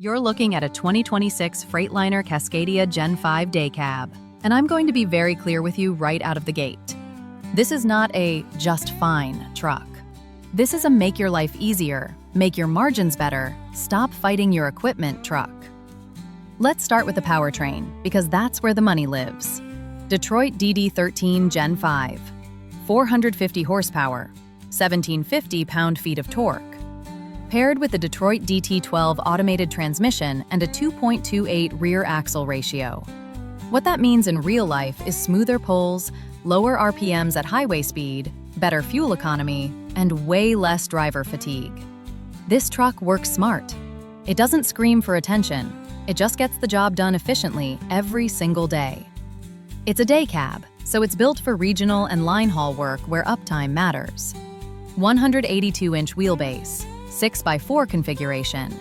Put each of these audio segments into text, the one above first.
You're looking at a 2026 Freightliner Cascadia Gen 5 day cab, and I'm going to be very clear with you right out of the gate. This is not a just fine truck. This is a make your life easier, make your margins better, stop fighting your equipment truck. Let's start with the powertrain, because that's where the money lives. Detroit DD13 Gen 5, 450 horsepower, 1750 pound-feet of torque. Paired with the Detroit DT12 automated transmission and a 2.28 rear axle ratio. What that means in real life is smoother pulls, lower RPMs at highway speed, better fuel economy, and way less driver fatigue. This truck works smart. It doesn't scream for attention. It just gets the job done efficiently every single day. It's a day cab, so it's built for regional and line haul work where uptime matters. 182-inch wheelbase, 6x4 configuration,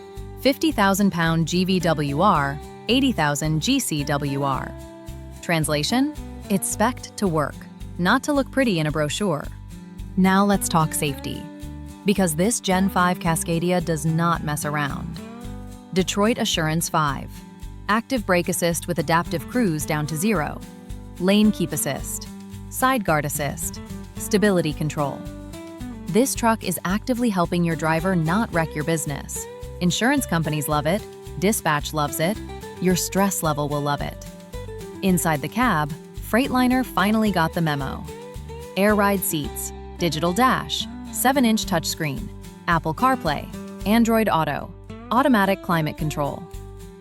50,000 pound GVWR, 80,000 GCWR. Translation? It's spec'd to work, not to look pretty in a brochure. Now let's talk safety, because this Gen 5 Cascadia does not mess around. Detroit Assurance 5, active brake assist with adaptive cruise down to 0, lane keep assist, side guard assist, stability control. This truck is actively helping your driver not wreck your business. Insurance companies love it, dispatch loves it, your stress level will love it. Inside the cab, Freightliner finally got the memo. Air ride seats, digital dash, 7-inch touchscreen, Apple CarPlay, Android Auto, automatic climate control.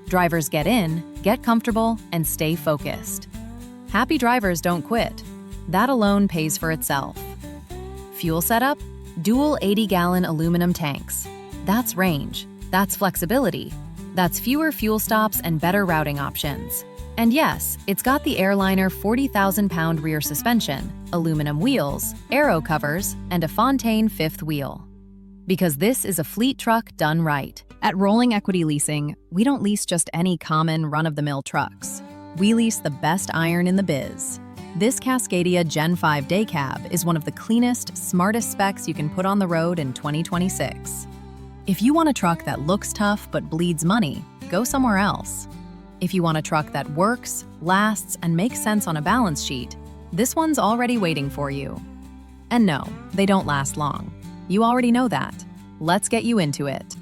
Drivers get in, get comfortable, and stay focused. Happy drivers don't quit. That alone pays for itself. Fuel setup? Dual 80-gallon aluminum tanks. That's range. That's flexibility. That's fewer fuel stops and better routing options. And yes, it's got the Airliner 40,000-pound rear suspension, aluminum wheels, aero covers, and a Fontaine fifth wheel. Because this is a fleet truck done right. At Rolling Equity Leasing, we don't lease just any common run-of-the-mill trucks. We lease the best iron in the biz. This Cascadia Gen 5 day cab is one of the cleanest, smartest specs you can put on the road in 2026. If you want a truck that looks tough but bleeds money, go somewhere else. If you want a truck that works, lasts, and makes sense on a balance sheet, this one's already waiting for you. And no, they don't last long. You already know that. Let's get you into it.